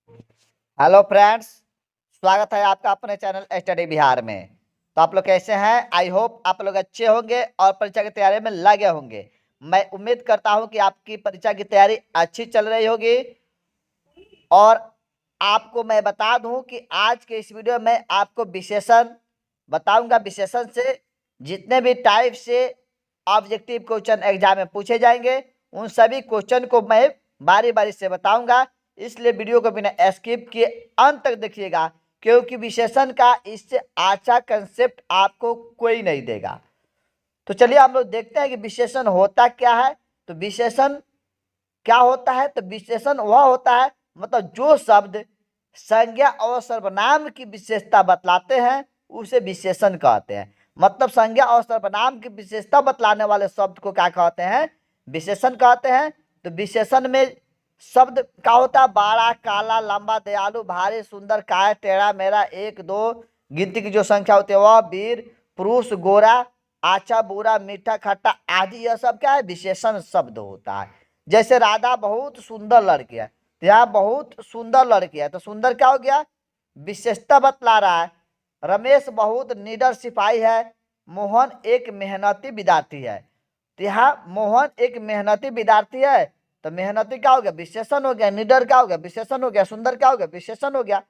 Hello friends, स्वागत है आपका अपने चैनल स्टडी बिहार में। तो आप लोग कैसे हैं? आई होप आप लोग अच्छे होंगे और परीक्षा की तैयारी में लगे होंगे। मैं उम्मीद करता हूं कि आपकी परीक्षा की तैयारी अच्छी चल रही होगी। और आपको मैं बता दूं कि आज के इस वीडियो में आपको विशेषण बताऊंगा। विशेषण से जितने भी टाइप से ऑब्जेक्टिव क्वेश्चन एग्जाम में पूछे जाएंगे उन सभी क्वेश्चन को मैं बारी बारी से बताऊंगा। इसलिए वीडियो को बिना स्किप किए अंत तक देखिएगा, क्योंकि विशेषण का इससे अच्छा कंसेप्ट आपको कोई नहीं देगा। तो चलिए हम लोग देखते हैं कि विशेषण होता क्या है। तो विशेषण क्या होता है? तो विशेषण वह होता है मतलब जो शब्द संज्ञा और सर्वनाम की विशेषता बतलाते हैं उसे विशेषण कहते हैं। मतलब संज्ञा और सर्वनाम की विशेषता बतलाने वाले शब्द को क्या कहते हैं? विशेषण कहते हैं। तो विशेषण में शब्द क्या होता है? बड़ा, काला, लंबा, दयालु, भारी, सुंदर, काय, टेढ़ा, मेरा, एक, दो, गिनती की जो संख्या होती है वह, वीर, पुरुष, गोरा, अच्छा, बुरा, मीठा, खट्टा आदि, यह सब क्या है? विशेषण शब्द होता है। जैसे राधा बहुत सुंदर लड़की है, तो यहाँ बहुत सुंदर लड़की है, तो सुंदर क्या हो गया? विशेषता बतला रहा है। रमेश बहुत निडर सिपाही है, मोहन एक मेहनती विद्यार्थी है। तो यहाँ मोहन एक मेहनती विद्यार्थी है, तो मेहनती क्या हो गया? विशेषण हो गया। निडर क्या हो गया? विशेषण हो गया। सुंदर क्या हो गया? विशेषण हो गया।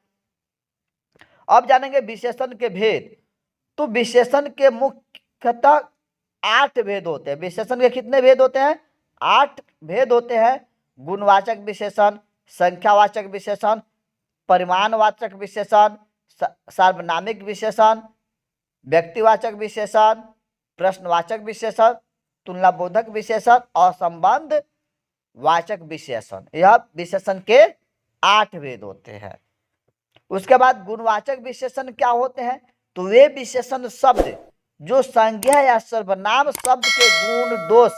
अब जानेंगे विशेषण के भेद। तो विशेषण के मुख्यतः 8 भेद होते हैं। विशेषण के कितने भेद होते हैं? 8 भेद होते हैं। गुणवाचक विशेषण, संख्यावाचक विशेषण, परिमाणवाचक विशेषण, सार्वनामिक विशेषण, व्यक्तिवाचक विशेषण, प्रश्नवाचक विशेषण, तुलनाबोधक विशेषण और संबंध वाचक विशेषण। यह विशेषण के 8 भेद होते हैं। उसके बाद गुणवाचक विशेषण क्या होते हैं? तो वे विशेषण शब्द जो संज्ञा या सर्वनाम शब्द के गुण, दोष,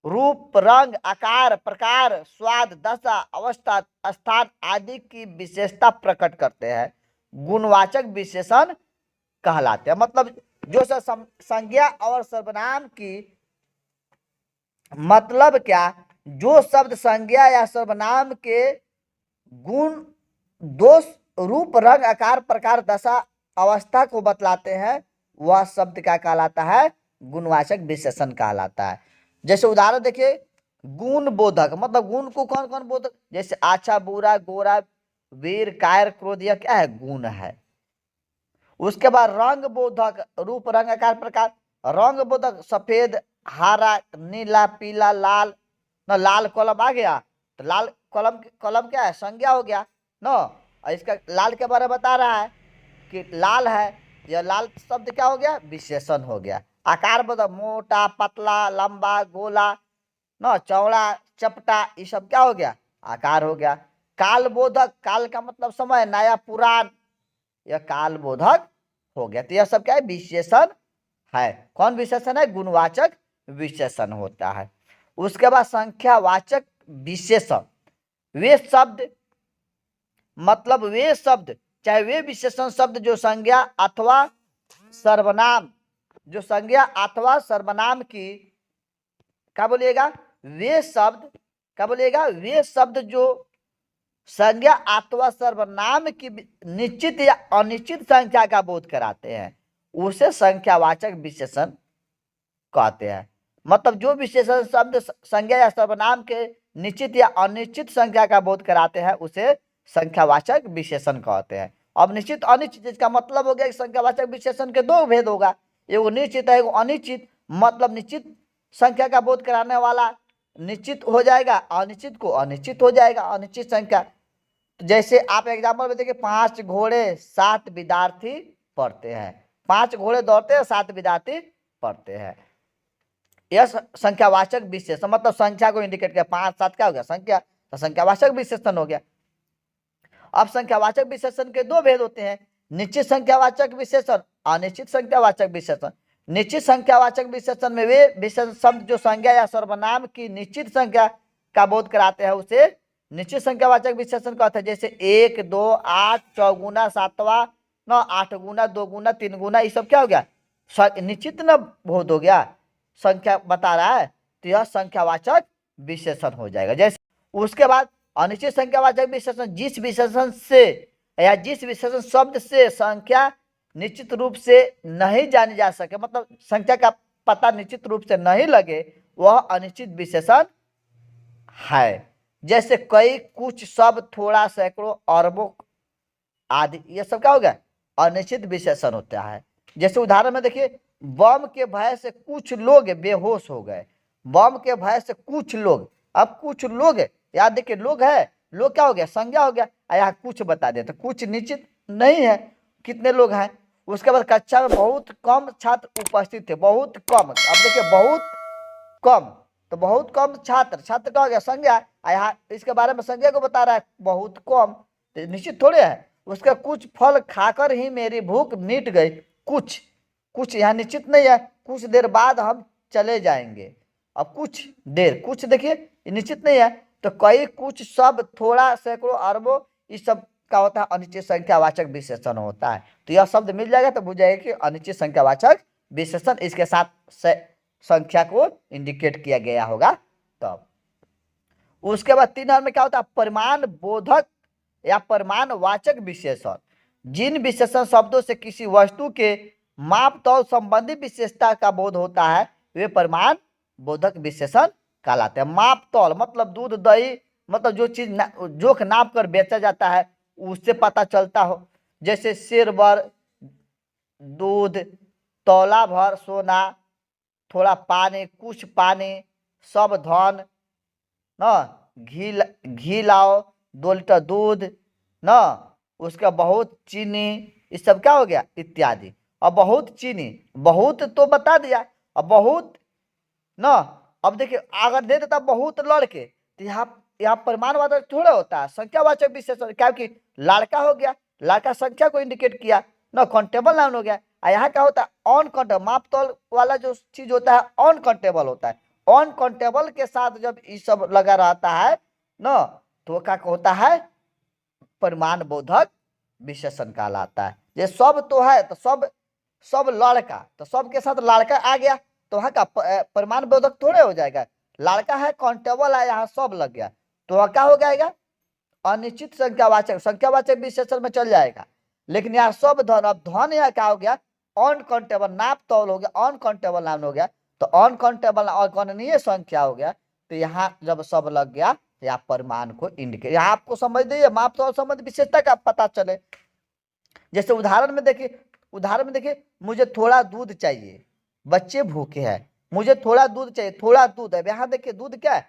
रूप, रंग, आकार, प्रकार, स्वाद, दशा, अवस्था, स्थान आदि की विशेषता प्रकट करते हैं, गुणवाचक विशेषण कहलाते हैं। मतलब जो संज्ञा और सर्वनाम की मतलब क्या? जो शब्द संज्ञा या सर्वनाम के गुण, दोष, रूप, रंग, आकार, प्रकार, दशा, अवस्था को बतलाते हैं वह शब्द क्या कहलाता है? गुणवाचक विशेषण कहलाता है। जैसे उदाहरण देखिए, गुण बोधक मतलब गुण को कौन कौन बोधक? जैसे अच्छा, बुरा, गोरा, वीर, कायर, क्रोध, यह क्या है? गुण है। उसके बाद रंग बोधक, रूप, रंग, आकार, प्रकार। रंग बोधक सफेद, हरा, नीला, पीला, लाल। न लाल कलम आ गया, तो लाल कलम कलम क्या है? संज्ञा हो गया न। और इसका लाल के बारे में बता रहा है कि लाल है, यह लाल शब्द क्या हो गया? विशेषण हो गया। आकार बोधक मोटा, पतला, लंबा, गोला, न चौड़ा, चपटा, ये सब क्या हो गया? आकार हो गया। काल बोधक, काल का मतलब समय, नया, पुरान, यह काल बोधक हो गया। तो यह सब क्या है? विशेषण है। कौन विशेषण है? गुणवाचक विशेषण होता है। उसके बाद संख्यावाचक विशेषण, वे शब्द मतलब वे शब्द चाहे वे विशेषण शब्द जो संज्ञा अथवा सर्वनाम, जो संज्ञा अथवा सर्वनाम की क्या बोलिएगा? वे शब्द क्या बोलिएगा? वे शब्द जो संज्ञा अथवा सर्वनाम की निश्चित या अनिश्चित संख्या का बोध कराते हैं उसे संख्यावाचक विशेषण कहते हैं। मतलब जो विशेषण शब्द संज्ञा या सर्वनाम के निश्चित या अनिश्चित संख्या का बोध कराते हैं उसे संख्यावाचक विशेषण कहते हैं। अब निश्चित अनिश्चित, इसका मतलब हो गया कि संख्यावाचक विशेषण के 2 भेद होगा, एगो निश्चित है एगो अनिश्चित। मतलब निश्चित संख्या का बोध कराने वाला निश्चित हो जाएगा, अनिश्चित को अनिश्चित हो जाएगा, अनिश्चित संख्या। तो जैसे आप एग्जाम्पल में देखिए, 5 घोड़े 7 विद्यार्थी पढ़ते हैं। 5 घोड़े दौड़ते हैं, 7 विद्यार्थी पढ़ते हैं। यह संख्यावाचक विशेषण मतलब संख्या को इंडिकेट किया। 5 7 क्या हो गया? संख्या, तो संख्यावाचक विशेषण हो गया। अब संख्यावाचक विशेषण के 2 भेद होते हैं, निश्चित संख्यावाचक विशेषण, अनिश्चित संख्यावाचक विशेषण। निश्चित संख्यावाचक विशेषण में वे विशेषण शब्द जो संज्ञा या सर्वनाम की निश्चित संख्या का बोध कराते हैं उसे निश्चित संख्यावाचक विशेषण कहते हैं। जैसे 1 2 8 चौगुना सातवा, न 8 गुना 2 गुना 3 गुना, ये सब क्या हो गया? निश्चित न बोध हो गया, संख्या बता रहा है, तो यह संख्यावाचक विशेषण हो जाएगा। जैसे उसके बाद अनिश्चित संख्यावाचक विशेषण जिस विशेषण से या जिस विशेषण शब्द से संख्या निश्चित रूप से नहीं जानी जा सके, मतलब संख्या का पता निश्चित रूप से नहीं लगे, वह अनिश्चित विशेषण है। जैसे कई, कुछ, सब, थोड़ा, सैकड़ों, अरबों आदि, ये सब क्या हो गया? अनिश्चित विशेषण होता है। जैसे उदाहरण में देखिए, बम के भय से कुछ लोग बेहोश हो गए। बम के भय से कुछ लोग, अब कुछ लोग, याद देखिए लोग है, लोग क्या हो गया? संज्ञा हो गया। यहाँ कुछ बता दे तो कुछ निश्चित नहीं है, कितने लोग हैं। उसके बाद कक्षा में बहुत कम छात्र उपस्थित थे, बहुत कम। अब देखिए बहुत कम, तो बहुत कम छात्र, छात्र का हो गया? संज्ञा। यहाँ इसके बारे में संज्ञा को बता रहा है, बहुत कम, तो निश्चित थोड़े है। उसका कुछ फल खाकर ही मेरी भूख मिट गई। कुछ, कुछ यहाँ निश्चित नहीं है, कुछ देर बाद हम चले जाएंगे। अब कुछ देर, कुछ देखिए निश्चित नहीं है। तो कई, कुछ, सब, थोड़ा, सैकड़ों, अरबों, इस सब का होता है अनिश्चित संख्यावाचक विशेषण होता है। तो यह शब्द मिल जाएगा तो बुझ जाएगा कि अनिश्चित संख्यावाचक विशेषण, इसके साथ संख्या को इंडिकेट किया गया होगा। तब उसके बाद 3 नंबर में क्या होता है? परिमाण बोधक या परिमाणवाचक विशेषण। जिन विशेषण शब्दों से किसी वस्तु के माप तौल संबंधी विशेषता का बोध होता है, वे परिमाण बोधक विशेषण कहलाते हैं। माप तौल मतलब दूध, दही, मतलब जो चीज जोख नाप कर बेचा जाता है उससे पता चलता हो। जैसे शेर भर दूध, तौला भर सोना, थोड़ा पानी, कुछ पानी, सब धन, न घी लाओ, 2 लीटर दूध, न उसका बहुत चीनी, इस सब क्या हो गया? इत्यादि। अब बहुत चीनी, बहुत तो बता दिया, अब बहुत न, अब देखिए अगर दे देता बहुत लड़के, तो यहाँ परिमाणवाचक थोड़ा होता है, संख्यावाचक विशेषण, क्योंकि लड़का हो गया, लड़का संख्या को इंडिकेट किया, न काउंटेबल नाउन हो गया। यहाँ क्या होता है? ऑन काउंटेबल, माप तौल वाला जो चीज होता है ऑन काउंटेबल होता है। ऑन काउंटेबल के साथ जब ये सब लगा रहता है न, तो क्या होता है? परिमाण बोधक विशेषण कहलाता है। ये सब तो है, तो सब लड़का, तो सब के साथ लड़का आ गया, तो वहाँ का परिमाण बोधक थोड़े हो जाएगा। लड़का है, काउंटेबल है, यहाँ सब लग गया, तो वह क्या हो जाएगा? अनिश्चित संख्यावाचक, संख्यावाचक विशेषण में चल जाएगा। लेकिन यहाँ सब धन, अब धन यहाँ क्या हो गया? ऑन काउंटेबल, नाप तौल हो गया, ऑन काउंटेबल नाम हो गया, तो ऑन काउंटेबल और गणनीय संख्या हो गया। तो यहाँ जब सब लग गया, यहाँ परिमाण को इंडिकेट, यहाँ आपको समझ दीजिए माप तौल संबंध विशेषता का पता चले। जैसे उदाहरण में देखिए, मुझे थोड़ा दूध चाहिए, बच्चे भूखे हैं, मुझे थोड़ा दूध चाहिए, थोड़ा दूध है। यहाँ देखिए दूध क्या है?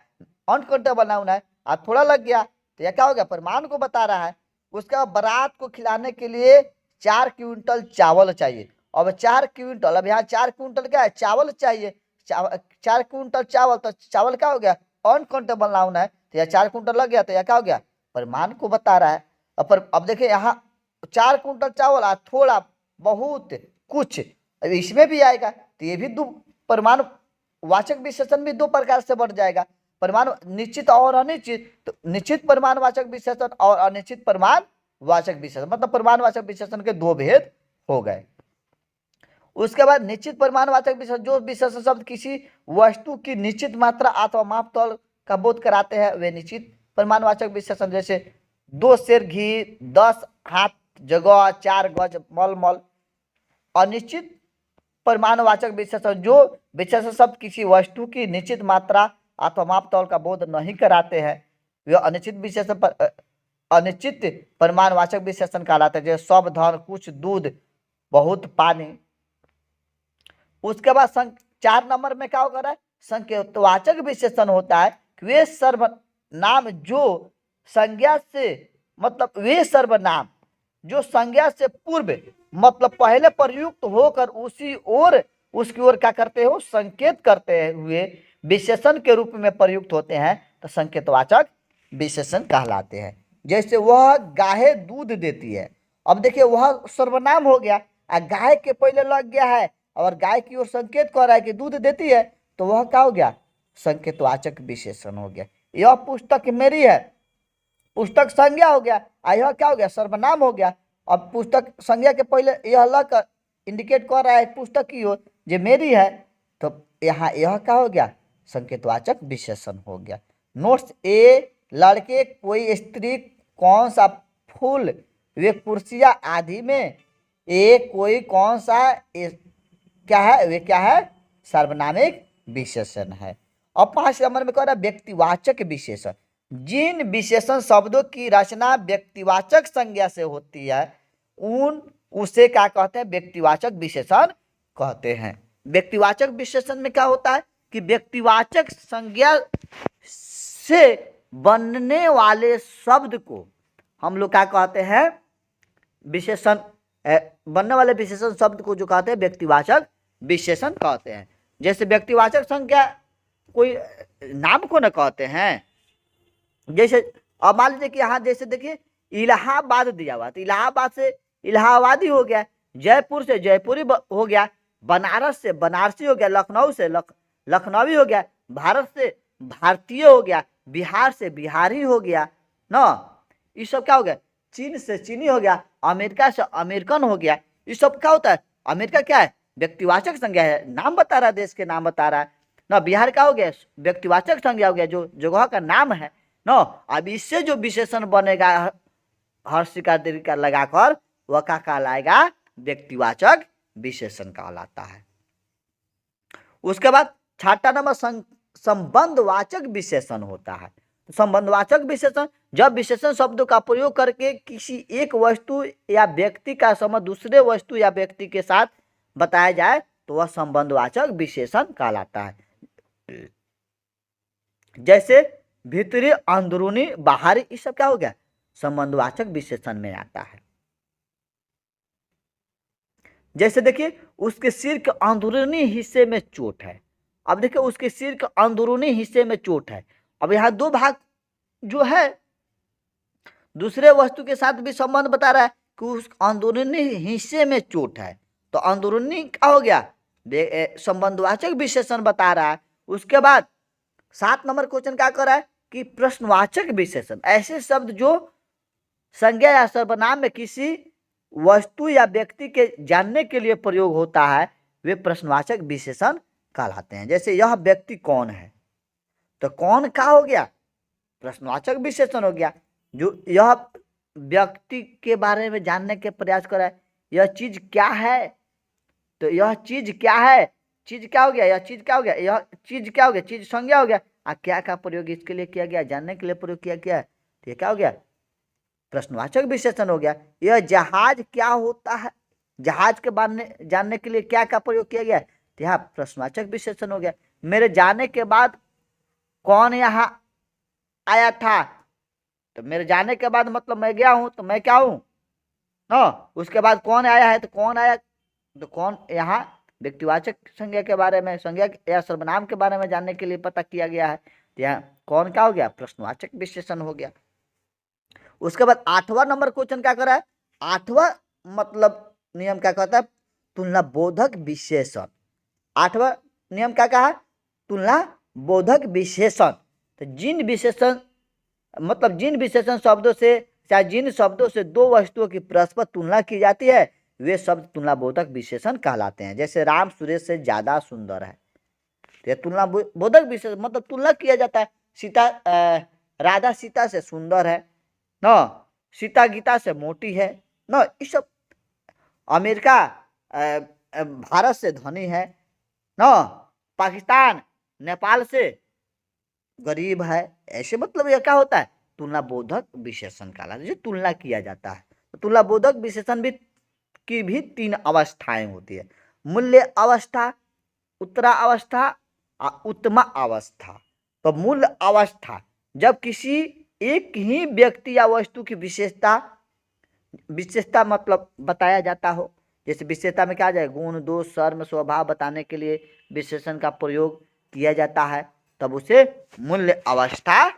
अनकाउंटेबल नाउन है, और थोड़ा लग गया, तो यह क्या हो गया? परिमाण को बता रहा है। उसका बारात को खिलाने के लिए 4 क्विंटल चावल चाहिए। अब 4 क्विंटल, अब यहाँ 4 क्विंटल क्या है? चावल चाहिए। 4 क्विंटल चावल, तो चावल क्या हो गया? अनकाउंटेबल नाउन है, तो यह 4 क्विंटल लग गया, तो यह क्या हो गया? परिमाण को बता रहा है। अब देखिए यहाँ 4 क्विंटल चावल, थोड़ा, बहुत, कुछ, अब इसमें भी आएगा, तो ये भी दो परिमाण वाचक विशेषण भी 2 प्रकार से बढ़ जाएगा। परिमाण निश्चित और अनिश्चित, तो निश्चित परिमाणवाचक विशेषण और अनिश्चित परिमाणवाचक विशेषण, मतलब परिमाणवाचक विशेषण के 2 भेद हो गए। उसके बाद निश्चित परिमाणवाचक विशेषण, जो विशेषण शब्द किसी वस्तु की निश्चित मात्रा अथवा माप तौल का बोध कराते हैं, वे निश्चित परिमाणवाचक विशेषण। जैसे 2 सेर घी, 10 हाथ जगह, 4 गज मलमल। अनिश्चित परिमाणवाचक विशेषण, जो विशेषण शब्द किसी वस्तु की निश्चित मात्रा अथवा माप तौल का बोध नहीं कराते हैं, वे अनिश्चित विशेषण अनिश्चित परिमाणवाचक विशेषण कहलाते हैं। जैसे सब धन, कुछ दूध, बहुत पानी। उसके बाद 4 नंबर में क्या होगा? संकेतवाचक विशेषण होता है। वे सर्वनाम जो संज्ञा से, मतलब वे सर्वनाम जो संज्ञा से पूर्व, मतलब पहले प्रयुक्त होकर उसकी ओर क्या करते हो? संकेत करते हुए विशेषण के रूप में प्रयुक्त होते हैं, तो संकेतवाचक विशेषण कहलाते हैं। जैसे वह गाय दूध देती है, अब देखिए वह सर्वनाम हो गया, गाय के पहले लग गया है और गाय की ओर संकेत कर रहा है कि दूध देती है, तो वह क्या हो गया? संकेतवाचक विशेषण हो गया। यह पुस्तक मेरी है, पुस्तक संज्ञा हो गया, यह क्या हो गया? सर्वनाम हो गया। अब पुस्तक संज्ञा के पहले यह लग इंडिकेट कर रहा है पुस्तक की ओर, जो मेरी है, तो यहाँ यह क्या हो गया? संकेतवाचक विशेषण हो गया। नोट्स ए लड़के, कोई स्त्री, कौन सा फूल, वे कुर्सियां आदि में एक कोई कौन सा क्या है, वे क्या है, सर्वनामिक विशेषण है। और 5 नंबर में कह रहा है व्यक्तिवाचक विशेषण। जिन विशेषण शब्दों की रचना व्यक्तिवाचक संज्ञा से होती है उसे क्या कहते हैं, व्यक्तिवाचक विशेषण कहते हैं। व्यक्तिवाचक विशेषण में क्या होता है कि व्यक्तिवाचक संज्ञा से बनने वाले शब्द को हम लोग क्या कहते हैं, विशेषण, बनने वाले विशेषण शब्द को जो कहते हैं व्यक्तिवाचक विशेषण कहते हैं। जैसे व्यक्तिवाचक संज्ञा कोई नाम को न कहते हैं। जैसे अब मान लीजिए कि यहाँ जैसे देखिए इलाहाबाद दिया हुआ, तो इलाहाबाद से इलाहाबादी हो गया, जयपुर से जयपुरी हो गया, बनारस से बनारसी हो गया, लखनऊ से लखनवी हो गया, भारत से भारतीय हो गया, बिहार से बिहारी हो गया ना। ये सब क्या हो गया, चीन से चीनी हो गया, अमेरिका से अमेरिकन हो गया। ये सब क्या होता है, अमेरिका क्या है, व्यक्तिवाचक संज्ञा है, नाम बता रहा है, देश के नाम बता रहा है ना। बिहार क्या हो गया, व्यक्तिवाचक संज्ञा हो गया, जो जगह का नाम है ना। अब इससे जो विशेषण बनेगा हर का लगाकर वह क्या कहलाएगा, व्यक्तिवाचक विशेषण कहलाता है। उसके बाद 6 नंबर संबंधवाचक विशेषण होता है। संबंधवाचक विशेषण, जब विशेषण शब्दों का प्रयोग करके किसी एक वस्तु या व्यक्ति का संबंध दूसरे वस्तु या व्यक्ति के साथ बताया जाए तो वह संबंधवाचक विशेषण कहलाता है। जैसे भीतरी, अंदरूनी, बाहरी, ये सब क्या हो गया, संबंधवाचक विशेषण में आता है। जैसे देखिए उसके सिर के अंदरूनी हिस्से में चोट है। अब देखिए उसके सिर के अंदरूनी हिस्से में चोट है। अब यहाँ 2 भाग जो है दूसरे वस्तु के साथ भी संबंध बता रहा है कि उस अंदरूनी हिस्से में चोट है, तो अंदरूनी क्या हो गया, संबंधवाचक विशेषण बता रहा है। उसके बाद 7 नंबर क्वेश्चन क्या कर रहा है कि प्रश्नवाचक विशेषण, ऐसे शब्द जो संज्ञा या सर्वनाम में किसी वस्तु या व्यक्ति के जानने के लिए प्रयोग होता है वे प्रश्नवाचक विशेषण कहलाते हैं। जैसे यह व्यक्ति कौन है, तो कौन क्या हो गया, प्रश्नवाचक विशेषण हो गया। जो यह व्यक्ति के बारे में जानने के प्रयास कर रहा है, यह चीज क्या है, तो यह चीज क्या है, चीज क्या हो गया, यह चीज क्या हो गया, यह चीज क्या हो गया, चीज संज्ञा हो गया। क्या का प्रयोग इसके लिए किया गया, जानने के लिए प्रयोग किया गया, तो क्या हो गया, प्रश्नवाचक विशेषण हो गया। यह जहाज क्या होता है, जहाज के बारे जानने के लिए क्या का प्रयोग किया गया, तो यहाँ प्रश्नवाचक विशेषण हो गया। मेरे जाने के बाद कौन यहाँ आया था, तो मेरे जाने के बाद मतलब मैं गया हूं, तो मैं क्या हूं ना। उसके बाद कौन आया है, तो कौन आया, तो कौन यहाँ व्यक्तिवाचक संज्ञा के बारे में, संज्ञा या सर्वनाम के बारे में जानने के लिए पता किया गया है, तो यहाँ कौन क्या हो गया, प्रश्नवाचक विशेषण हो गया। उसके बाद 8वां नंबर क्वेश्चन क्या कर रहा है, 8वां मतलब नियम क्या कहता है, तुलना बोधक विशेषण। 8वां नियम क्या कहा, तुलना बोधक विशेषण। तो जिन विशेषण मतलब जिन विशेषण शब्दों से चाहे जिन शब्दों से 2 वस्तुओं की परस्पर तुलना की जाती है वे शब्द तुलना बोधक विशेषण कहलाते हैं। जैसे राम सुरेश से ज्यादा सुंदर है, तो तुलना बोधक विशेषण मतलब तुलना किया जाता है। सीता राधा सीता से सुंदर है न, सीता गीता से मोटी है न, ये सब। अमेरिका भारत से धनी है न, पाकिस्तान नेपाल से गरीब है, ऐसे मतलब यह क्या होता है, तुलना बोधक विशेषण कहलाता है, जो तुलना किया जाता है। तो तुलना बोधक विशेषण भी की भी 3 अवस्थाएं होती है, मूल्य अवस्था, उत्तरा अवस्था और उत्तमा अवस्था। तो मूल अवस्था जब किसी एक ही व्यक्ति या वस्तु की विशेषता मतलब बताया जाता हो। जैसे विशेषता में क्या आ जाए, गुण, दोष, शर्म, स्वभाव बताने के लिए विशेषण का प्रयोग किया जाता है, तब उसे मूल्य अवस्था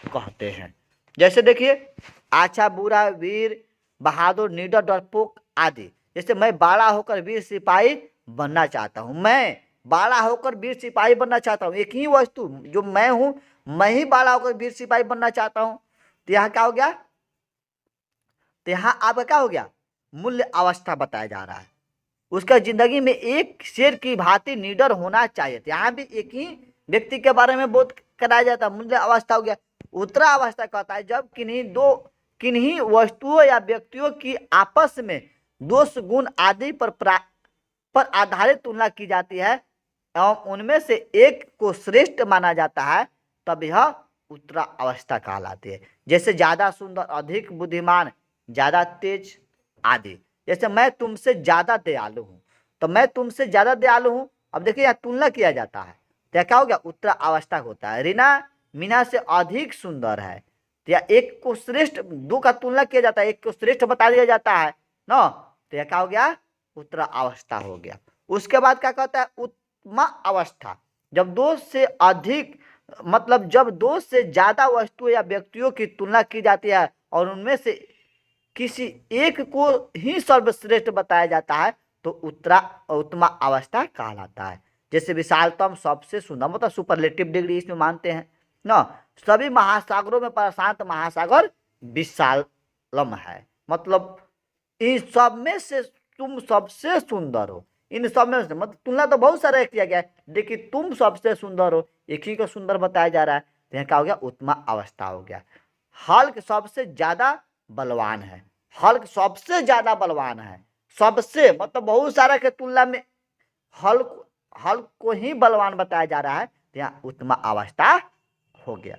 कहते हैं। जैसे देखिए अच्छा, बुरा, वीर, बहादुर, निडर, डरपोक आदि। जैसे मैं बड़ा होकर वीर सिपाही बनना चाहता हूँ, मैं बड़ा होकर वीर सिपाही बनना चाहता हूँ, एक ही वस्तु जो मैं हूँ, मैं ही बड़ा होकर वीर सिपाही बनना चाहता हूँ, तो यहाँ क्या हो गया, तो यहाँ आपका क्या हो गया, मूल्य अवस्था बताया जा रहा है। उसका जिंदगी में एक शेर की भांति निडर होना चाहिए, तो यहाँ भी एक ही व्यक्ति के बारे में बोध कराया जाता है, मूल्य अवस्था हो गया। उत्तरावस्था कहता है जब किन्हीं वस्तुओं या व्यक्तियों की आपस में दोष गुण आदि पर आधारित तुलना की जाती है एवं उनमें से एक को श्रेष्ठ माना जाता है, तब यह उत्तरावस्था कहलाती है। जैसे ज्यादा सुंदर, अधिक बुद्धिमान, ज्यादा तेज आदि। जैसे मैं तुमसे ज्यादा दयालु हूं, तो मैं तुमसे ज्यादा दयालु हूं, अब देखिए यहाँ तुलना किया जाता है, तो क्या हो गया, उत्तरावस्था होता है। रीना मीना से अधिक सुंदर है, तो या एक को श्रेष्ठ, दो का तुलना किया जाता है, एक को श्रेष्ठ बता दिया जाता है ना, तो यह क्या हो गया, उत्तरावस्था हो गया। उसके बाद क्या कहता है, उत्तमा अवस्था, जब दो से अधिक, मतलब जब दो से ज्यादा वस्तुओं या व्यक्तियों की तुलना की जाती है और उनमें से किसी एक को ही सर्वश्रेष्ठ बताया जाता है, तो उत्तमा अवस्था कहलाता है। जैसे विशालतम, सबसे सुंदर, मतलब सुपरलेटिव डिग्री इसमें मानते हैं ना। सभी महासागरों में प्रशांत महासागर विशालम है, मतलब इन सब में से तुम सबसे सुंदर हो। इन सब में मतलब तुलना तो बहुत सारा किया गया है, लेकिन तुम सबसे सुंदर हो, एक ही को सुंदर बताया जा रहा है, तो यहाँ क्या हो गया, उत्तमा अवस्था हो गया। हल्क सबसे ज्यादा बलवान है, हल्क सबसे ज्यादा बलवान है, सबसे मतलब बहुत सारा के तुलना में हल्क हल्क को ही बलवान बताया जा रहा है, तो यहाँ उत्तमा अवस्था हो गया।